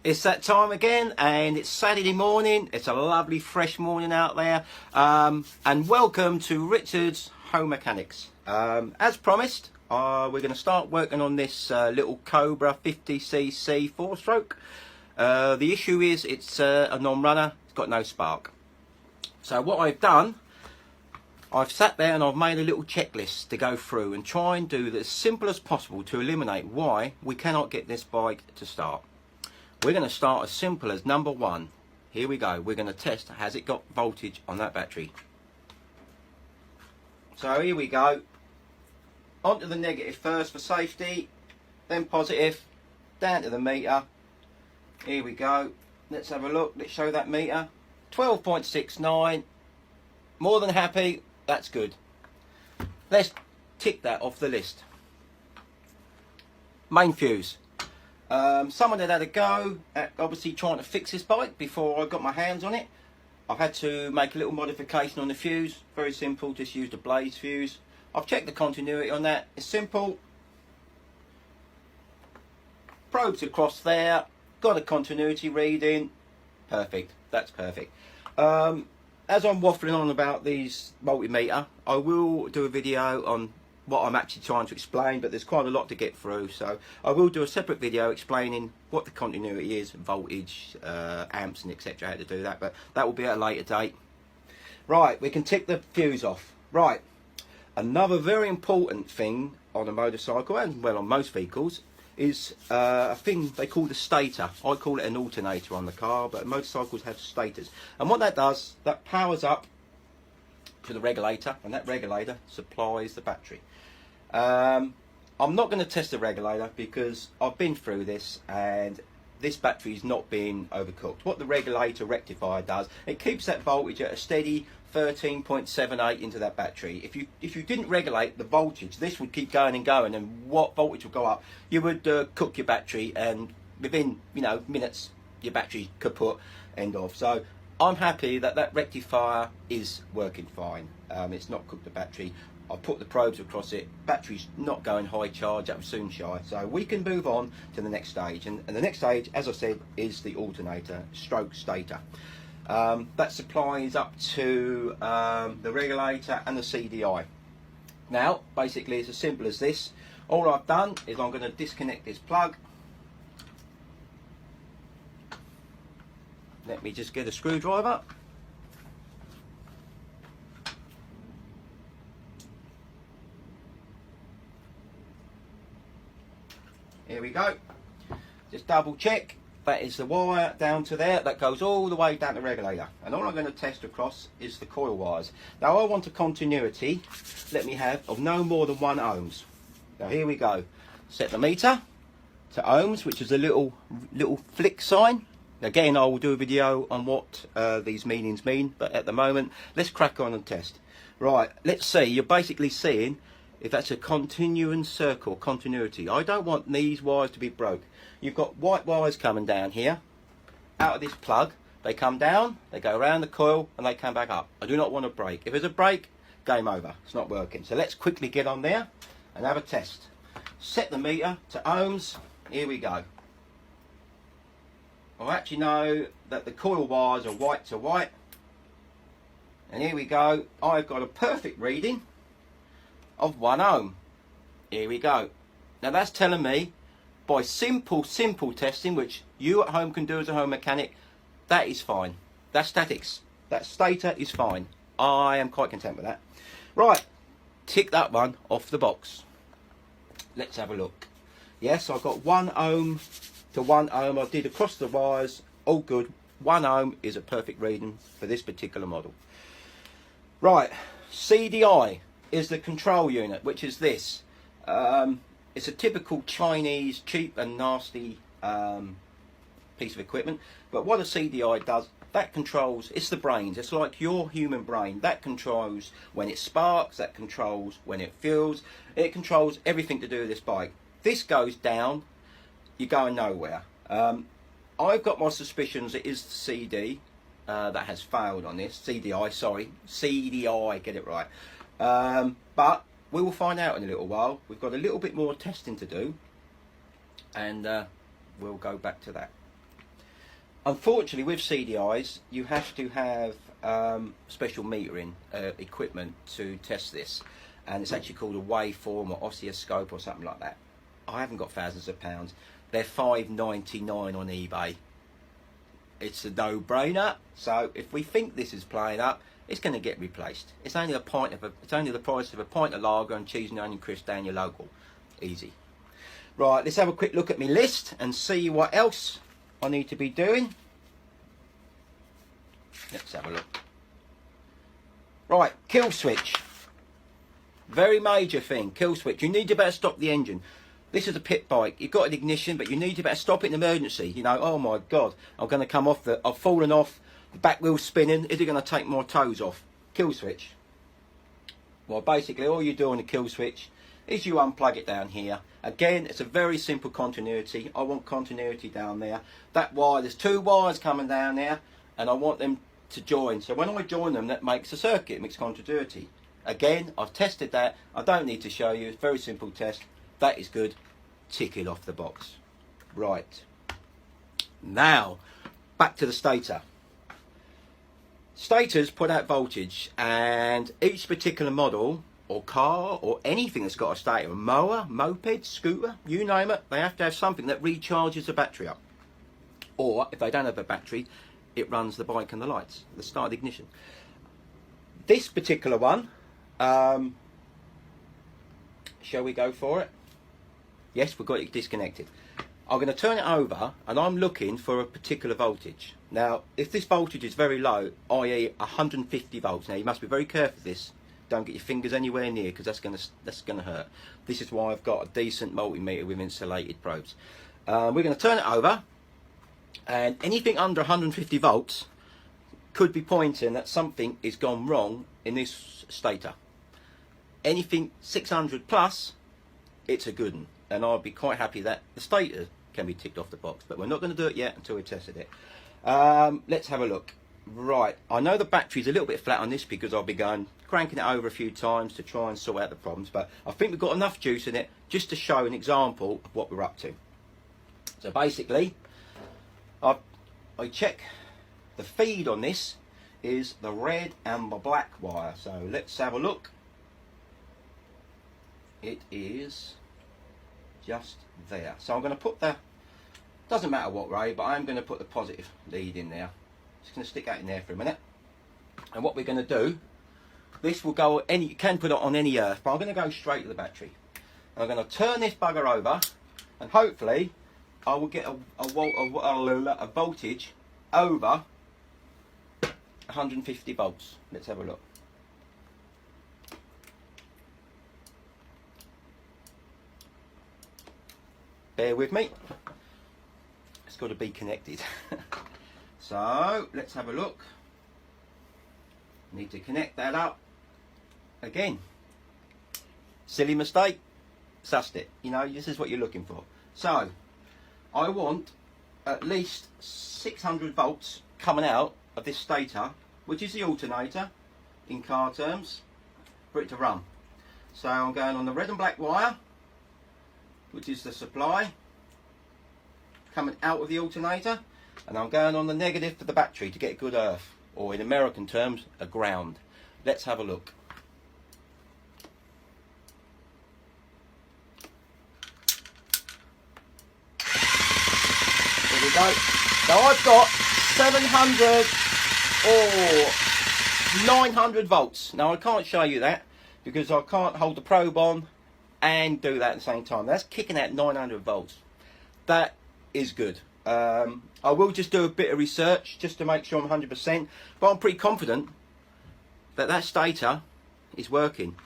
It's that time again, and it's Saturday morning. It's a lovely fresh morning out there, and welcome to Richard's Home Mechanics. As promised, we're going to start working on this little Cobra 50cc 4-stroke. The issue is it's a non-runner. It's got no spark. So what I've done, I've sat there and I've made a little checklist to go through and try and do it as simple as possible to eliminate why we cannot get this bike to start. We're going to start as simple as number one. Here we go. We're going to test, has it got voltage on that battery? So here we go. Onto the negative first for safety, then positive, down to the meter. Here we go. Let's have a look. Let's show that meter. 12.69. More than happy. That's good. Let's tick that off the list. Main fuse. Someone had a go at obviously trying to fix this bike before I got my hands on it. I've had to make a little modification on the fuse. Very simple, just used a blaze fuse. I've checked the continuity on that. It's simple. Probes across there. Got a continuity reading. Perfect. That's perfect. As I'm waffling on about these multimeter, I will do a video on what I'm actually trying to explain, but there's quite a lot to get through, so I will do a separate video explaining what the continuity is, voltage, amps and etc, how to do that, but that will be at a later date. Right, we can tick the fuse off. Right, another very important thing on a motorcycle, and well on most vehicles, is a thing they call the stator. I call it an alternator on the car, but motorcycles have stators, and what that does, that powers up to the regulator, and that regulator supplies the battery. I'm not going to test the regulator because I've been through this and this battery is not being overcooked. What the regulator rectifier does, it keeps that voltage at a steady 13.78 into that battery. If you didn't regulate the voltage, this would keep going and going, and what voltage would go up, you would cook your battery, and within minutes your battery kaput, end of. So I'm happy that that rectifier is working fine. It's not cooked the battery. I've put the probes across it. Battery's not going high charge. That will soon shy. So we can move on to the next stage. And the next stage, as I said, is the alternator stroke stator. That supplies up to the regulator and the CDI. Now, basically, it's as simple as this. All I've done is I'm going to disconnect this plug. Let me just get a screwdriver. Here we go. Just double check. That is the wire down to there. That goes all the way down the regulator. And all I'm going to test across is the coil wires. Now I want a continuity, let me have, of no more than 1 ohms. Now here we go. Set the meter to ohms, which is a little flick sign. Again, I will do a video on what these meanings mean, but at the moment, let's crack on and test. Right, let's see. You're basically seeing if that's a continuing circle, continuity. I don't want these wires to be broke. You've got white wires coming down here, out of this plug. They come down, they go around the coil, and they come back up. I do not want a break. If there's a break, game over. It's not working. So let's quickly get on there and have a test. Set the meter to ohms. Here we go. I actually know that the coil wires are white to white, and here we go. I've got a perfect reading of 1 ohm. Here we go. Now that's telling me by simple testing, which you at home can do as a home mechanic, that is fine. That's statics. That stator is fine. I am quite content with that. Right, tick that one off the box. Let's have a look. Yes, I've got 1 ohm to 1 ohm. I did across the wires, all good. 1 ohm is a perfect reading for this particular model. Right, CDI is the control unit, which is this. It's a typical Chinese cheap and nasty piece of equipment, but what a CDI does, that controls, it's the brains. It's like your human brain. That controls when it sparks, that controls when it fuels, it controls everything to do with this bike. This goes down, you're going nowhere. I've got my suspicions it is the CD that has failed on this. CDI, sorry. CDI, get it right. But we will find out in a little while. We've got a little bit more testing to do, and we'll go back to that. Unfortunately, with CDIs, you have to have special metering equipment to test this, and it's actually called a waveform or oscilloscope or something like that. I haven't got thousands of pounds. They're $5.99 on eBay. It's a no-brainer. So if we think this is playing up, it's going to get replaced. It's only the price of a pint of lager and cheese and onion crisps down your local. Easy. Right, let's have a quick look at my list and see what else I need to be doing. Let's have a look. Right, kill switch. Very major thing, kill switch. You need to better stop the engine. This is a pit bike. You've got an ignition, but you need to better stop it in emergency. You know, oh my God, I'm going to come off I've fallen off, the back wheel's spinning. Is it going to take my toes off? Kill switch. Well, basically, all you do on the kill switch is you unplug it down here. Again, it's a very simple continuity. I want continuity down there. That wire, there's two wires coming down there, and I want them to join. So when I join them, that makes a circuit, it makes continuity. Again, I've tested that. I don't need to show you. It's a very simple test. That is good. Tick it off the box. Right. Now, back to the stator. Stators put out voltage, and each particular model or car or anything that's got a stator, a mower, moped, scooter, you name it, they have to have something that recharges the battery up. Or if they don't have a battery, it runs the bike and the lights, the start ignition. This particular one, shall we go for it? Yes, we've got it disconnected. I'm going to turn it over, and I'm looking for a particular voltage. Now, if this voltage is very low, i.e. 150 volts, now you must be very careful with this. Don't get your fingers anywhere near, because that's going to hurt. This is why I've got a decent multimeter with insulated probes. We're going to turn it over, and anything under 150 volts could be pointing that something is gone wrong in this stator. Anything 600 plus, it's a good one, and I'll be quite happy that the stator can be ticked off the box, but we're not going to do it yet until we've tested it. Let's have a look. Right, I know the battery's a little bit flat on this because I'll be cranking it over a few times to try and sort out the problems, but I think we've got enough juice in it just to show an example of what we're up to. So basically, I check the feed on this is the red and the black wire. So let's have a look. It is just there. So I'm going to put doesn't matter what way, but I'm going to put the positive lead in there. Just going to stick that in there for a minute. And what we're going to do, this will go you can put it on any earth, but I'm going to go straight to the battery. And I'm going to turn this bugger over, and hopefully I will get a voltage over 150 volts. Let's have a look. Bear with me. It's got to be connected. So let's have a look. Need to connect that up. Again, silly mistake. Sussed it. You know, this is what you're looking for. So I want at least 600 volts coming out of this stator, which is the alternator in car terms, for it to run. So I'm going on the red and black wire, which is the supply coming out of the alternator, and I'm going on the negative for the battery to get good earth, or in American terms, a ground. Let's have a look. Here we go. Now I've got 700 or 900 volts. Now I can't show you that because I can't hold the probe on and do that at the same time. That's kicking out 900 volts. That is good. I will just do a bit of research just to make sure I'm 100%, but I'm pretty confident that that stator is working.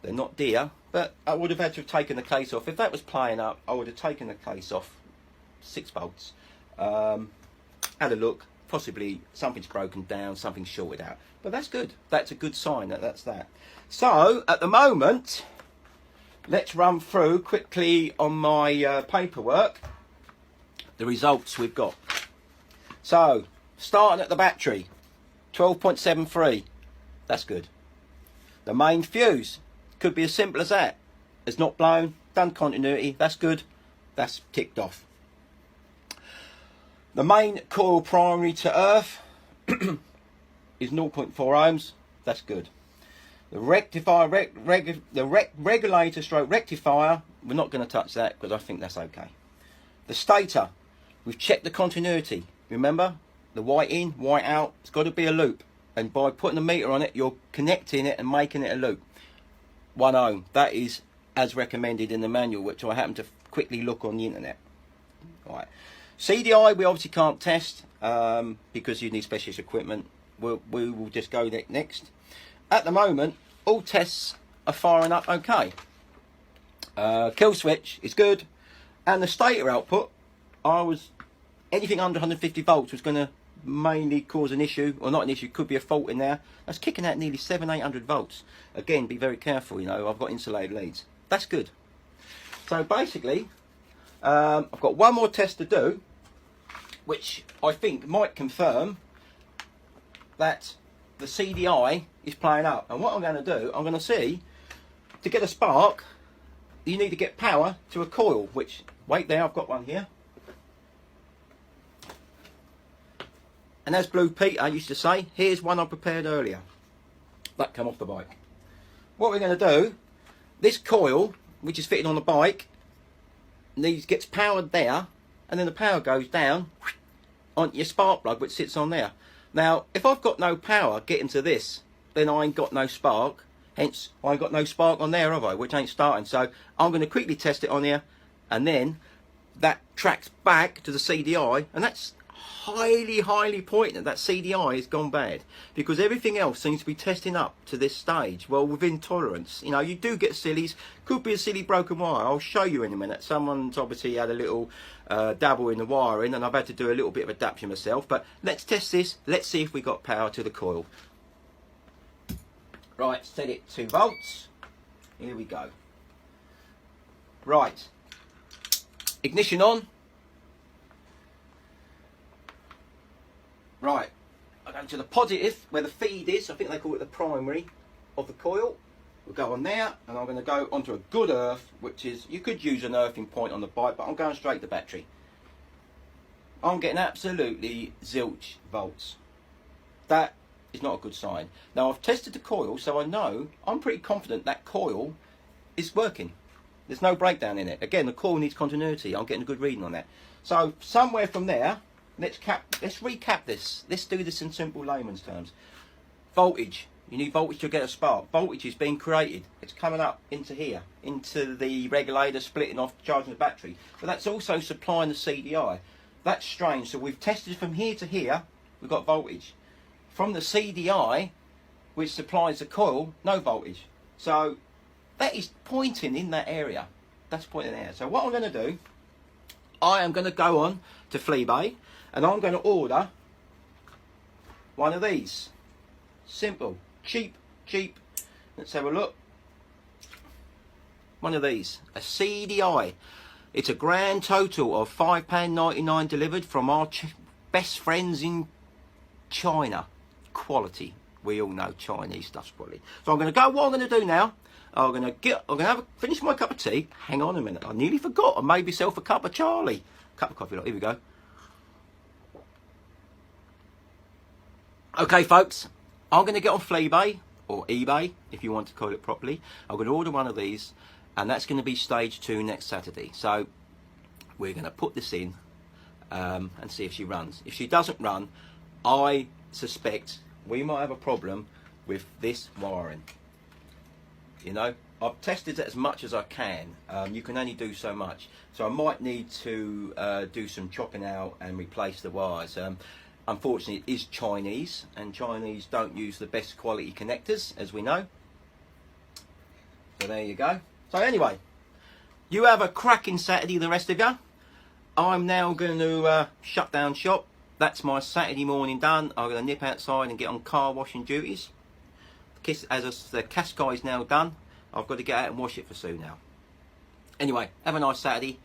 They're not dear, but I would have had to have taken the case off. If that was playing up, I would have taken the case off 6 volts. Had a look, possibly something's broken down, something's shorted out, but that's good. That's a good sign that's that. So at the moment, let's run through quickly on my paperwork the results we've got. So starting at the battery, 12.73, that's good. The main fuse, could be as simple as that. It's not blown, done continuity, that's good, that's ticked off. The main coil primary to earth is 0.4 ohms. That's good. The rectifier, regulator stroke rectifier, we're not going to touch that because I think that's okay. The stator, we've checked the continuity. Remember, the white in, white out, it's got to be a loop. And by putting a meter on it, you're connecting it and making it a loop. 1 ohm. That is as recommended in the manual, which I happen to quickly look on the internet. Right. CDI we obviously can't test because you need specialist equipment. We will just go there next. At the moment, all tests are firing up okay. Kill switch is good, and the stator output, anything under 150 volts was going to mainly cause an issue, or not an issue, could be a fault in there. That's kicking out nearly 700-800 volts. Again, be very careful, you know, I've got insulated leads. That's good. So basically, I've got one more test to do, which I think might confirm that the CDI is playing up. And what I'm going to do, I'm going to see, to get a spark, you need to get power to a coil, which, wait there, I've got one here. And as Blue Peter used to say, here's one I prepared earlier. That come off the bike. What we're going to do, this coil, which is fitted on the bike, gets powered there, and then the power goes down on your spark plug, which sits on there. Now, if I've got no power getting to this, then I ain't got no spark. Hence, I ain't got no spark on there, have I? Which ain't starting. So I'm going to quickly test it on here, and then that tracks back to the CDI, and that's highly pointing that CDI has gone bad, because everything else seems to be testing up to this stage, well, within tolerance. You know, you do get sillies, could be a silly broken wire. I'll show you in a minute. Someone's obviously had a little dabble in the wiring, and I've had to do a little bit of adaptation myself. But let's test this. Let's see if we got power to the coil. Right, set it 2 volts. Here we go. Right, ignition on. Right, I go to the positive where the feed is. I think they call it the primary of the coil. We'll go on there, and I'm going to go onto a good earth, which is, you could use an earthing point on the bike, but I'm going straight to battery. I'm getting absolutely zilch volts. That is not a good sign. Now, I've tested the coil, so I know, I'm pretty confident that coil is working. There's no breakdown in it. Again, the coil needs continuity. I'm getting a good reading on that. So somewhere from there, let's recap this. Let's do this in simple layman's terms. Voltage. You need voltage to get a spark. Voltage is being created. It's coming up into here, into the regulator, splitting off, charging the battery. But that's also supplying the CDI. That's strange. So we've tested from here to here. We've got voltage. From the CDI, which supplies the coil, no voltage. So that is pointing in that area. That's pointing there. So what I'm going to do, I am going to go on to Fleabay, and I'm going to order one of these. Simple, cheap. Let's have a look. One of these, a CDI. It's a grand total of £5.99 delivered from our best friends in China. Quality. We all know Chinese stuff's quality. So I'm going to go. What I'm going to do now, I'm going to finish my cup of tea. Hang on a minute. I nearly forgot. I made myself a cup of Charlie. Cup of coffee. Look, here we go. Okay, folks. I'm going to get on Fleabay, or eBay, if you want to call it properly. I'm going to order one of these, and that's going to be stage 2 next Saturday. So we're going to put this in and see if she runs. If she doesn't run, I suspect we might have a problem with this wiring. You know, I've tested it as much as I can. You can only do so much. So I might need to do some chopping out and replace the wires. Unfortunately, it is Chinese, and Chinese don't use the best quality connectors, as we know. So there you go. So anyway, you have a cracking Saturday, the rest of you. I'm now going to shut down shop. That's my Saturday morning done. I'm going to nip outside and get on car washing duties. As the Qashqai is now done, I've got to get out and wash it for Sue now. Anyway, have a nice Saturday.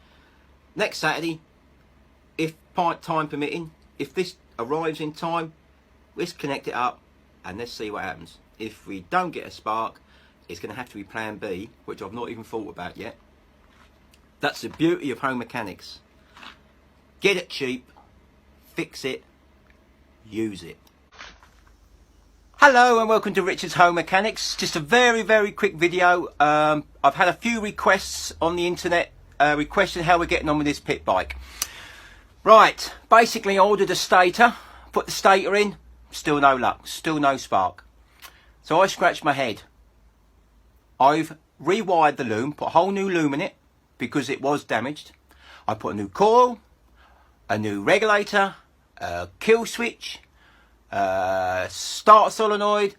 Next Saturday, if time permitting, if this arrives in time, let's connect it up and let's see what happens. If we don't get a spark, it's going to have to be plan B, which I've not even thought about yet. That's the beauty of home mechanics. Get it cheap, fix it, use it. Hello and welcome to Richard's Home Mechanics. Just a very quick video. I've had a few requests on the internet requesting how we're getting on with this pit bike. Right, basically I ordered a stator, put the stator in, still no luck, still no spark. So I scratched my head. I've rewired the loom, put a whole new loom in it because it was damaged. I put a new coil, a new regulator, a kill switch, start solenoid,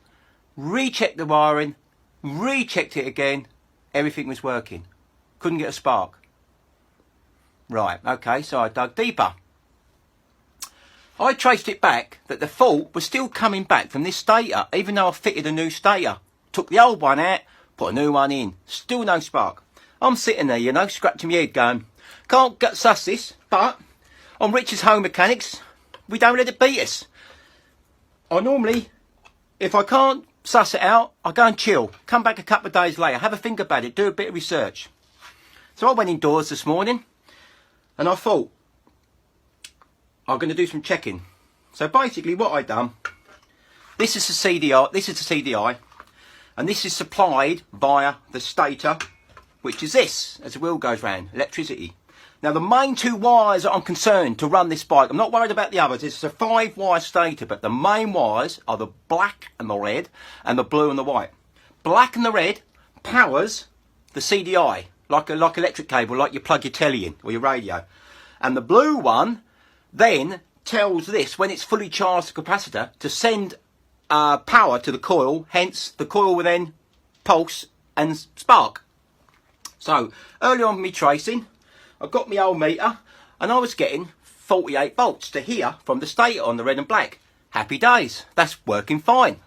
rechecked the wiring, rechecked it again, everything was working. Couldn't get a spark. Right, okay, so I dug deeper. I traced it back that the fault was still coming back from this stator, even though I fitted a new stator. Took the old one out, put a new one in, still no spark. I'm sitting there, you know, scratching my head going, can't gut suss this, but on Richard's Home Mechanics, we don't let it beat us. I normally, if I can't suss it out, I go and chill, come back a couple of days later, have a think about it, do a bit of research. So I went indoors this morning, and I thought, I'm going to do some checking. So basically what I done, this is the CDI, and this is supplied via the stator, which is this, as the wheel goes round, electricity. Now the main two wires that I'm concerned to run this bike, I'm not worried about the others, it's a 5-wire stator, but the main wires are the black and the red, and the blue and the white. Black and the red powers the CDI, like electric cable, like you plug your telly in, or your radio. And the blue one then tells this, when it's fully charged the capacitor, to send power to the coil, hence the coil will then pulse and spark. So, early on me tracing, I got my old meter, and I was getting 48 volts to here from the stator on the red and black. Happy days, that's working fine.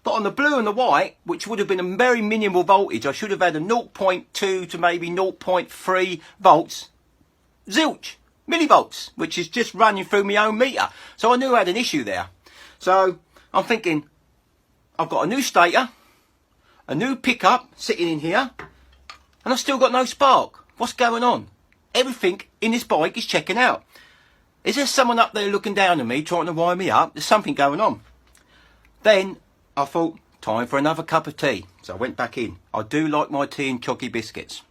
But on the blue and the white, which would have been a very minimal voltage, I should have had a 0.2 to maybe 0.3 volts, zilch, millivolts, which is just running through my own meter. So I knew I had an issue there. So I'm thinking, I've got a new stator, a new pickup sitting in here, and I've still got no spark. What's going on? Everything in this bike is checking out. Is there someone up there looking down at me, trying to wire me up? There's something going on. Then I thought, time for another cup of tea. So I went back in. I do like my tea and chalky biscuits.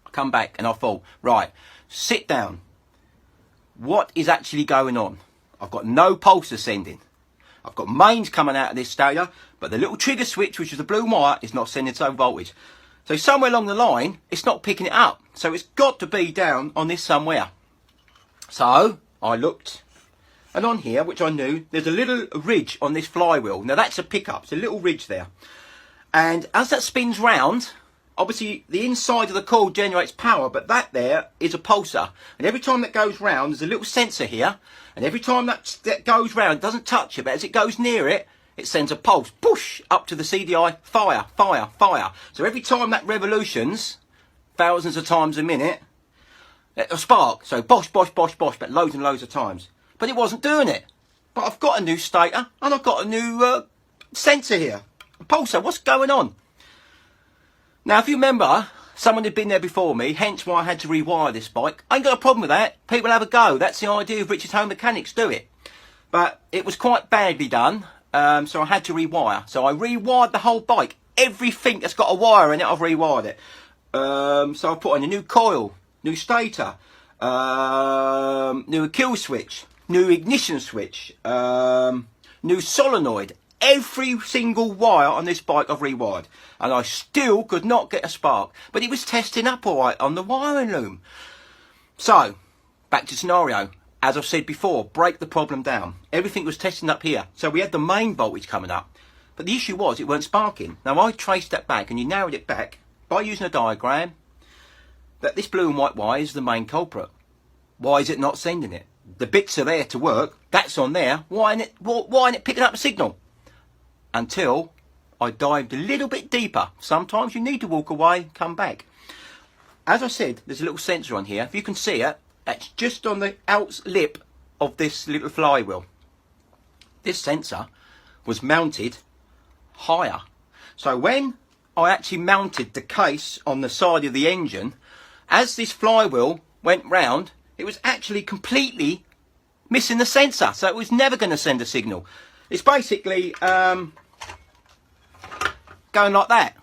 I come back and I thought, right, sit down. What is actually going on? I've got no pulse ascending. I've got mains coming out of this stator, but the little trigger switch, which is the blue wire, is not sending its own voltage. So somewhere along the line, it's not picking it up. So it's got to be down on this somewhere. So I looked, and on here, which I knew, there's a little ridge on this flywheel. Now that's a pickup, it's a little ridge there. And as that spins round, obviously the inside of the coil generates power, but that there is a pulsar. And every time that goes round, there's a little sensor here. And every time that goes round, it doesn't touch it, but as it goes near it, it sends a pulse, push, up to the CDI, fire, fire, fire. So every time that revolutions, thousands of times a minute, a spark. So bosh, bosh, bosh, bosh, but loads and loads of times. But it wasn't doing it. But I've got a new stator, and I've got a new sensor here. A pulsar, what's going on? Now, if you remember, someone had been there before me, hence why I had to rewire this bike. I ain't got a problem with that. People have a go. That's the idea of Richard's Home Mechanics, do it. But it was quite badly done. So I had to rewire. So I rewired the whole bike. Everything that's got a wire in it, I've rewired it. So I put in a new coil, new stator, new kill switch, new ignition switch, new solenoid. Every single wire on this bike I've rewired. And I still could not get a spark. But it was testing up all right on the wiring loom. So, back to scenario. As I've said before, break the problem down. Everything was testing up here. So we had the main voltage coming up. But the issue was it weren't sparking. Now I traced that back, and you narrowed it back by using a diagram, that this blue and white wire is the main culprit. Why is it not sending it? The bits are there to work. That's on there. Why ain't it picking up a signal? Until I dived a little bit deeper. Sometimes you need to walk away, come back. As I said, there's a little sensor on here. If you can see it, that's just on the out lip of this little flywheel. This sensor was mounted higher. So when I actually mounted the case on the side of the engine, as this flywheel went round, it was actually completely missing the sensor, so it was never going to send a signal. It's basically going like that.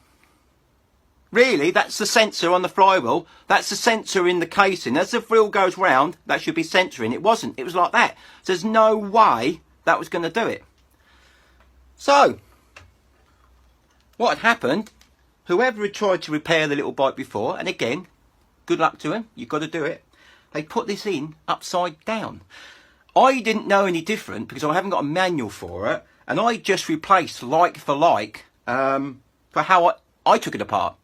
Really, that's the sensor on the flywheel. That's the sensor in the casing. As the wheel goes round, that should be censoring. It wasn't. It was like that. So there's no way that was going to do it. So, what had happened, whoever had tried to repair the little bike before, and again, good luck to him, you've got to do it, they put this in upside down. I didn't know any different because I haven't got a manual for it, and I just replaced like for like for how I took it apart.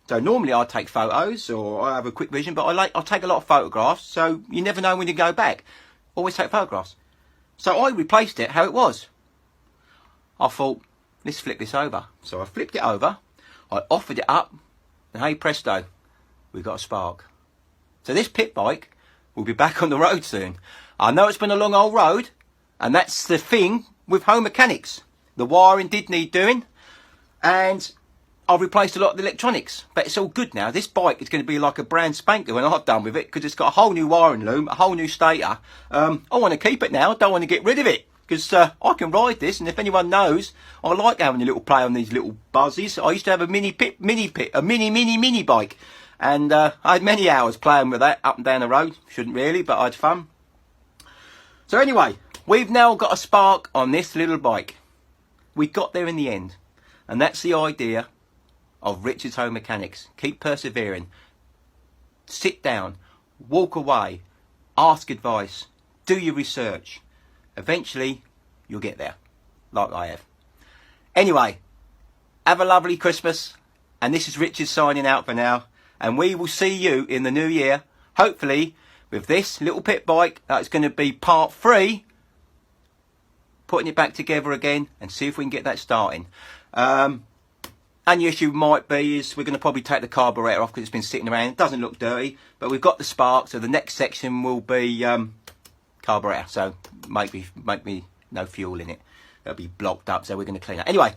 So normally I take photos or I have a quick vision, but I take a lot of photographs, so you never know when you go back. Always take photographs. So I replaced it how it was. I thought, let's flip this over. So I flipped it over, I offered it up, and hey presto, we got a spark. So this pit bike will be back on the road soon. I know it's been a long old road, and that's the thing with home mechanics. The wiring did need doing, and I've replaced a lot of the electronics, but it's all good now. This bike is going to be like a brand spanker when I've done with it, because it's got a whole new wiring loom, a whole new stator. I want to keep it now, I don't want to get rid of it, because I can ride this, and if anyone knows, I like having a little play on these little buzzies. I used to have a mini bike, and I had many hours playing with that up and down the road. Shouldn't really, but I had fun. So anyway, we've now got a spark on this little bike. We got there in the end, and that's the idea of Richard's Home Mechanics. Keep persevering. Sit down, walk away, ask advice, do your research. Eventually, you'll get there, like I have. Anyway, have a lovely Christmas, and this is Richard signing out for now, and we will see you in the new year, hopefully with this little pit bike. That's going to be part 3, putting it back together again and see if we can get that starting. And the issue might be is we're going to probably take the carburetor off because it's been sitting around. It doesn't look dirty, but we've got the spark, so the next section will be carburetor. So maybe no fuel in it. It'll be blocked up, so we're going to clean it. Anyway,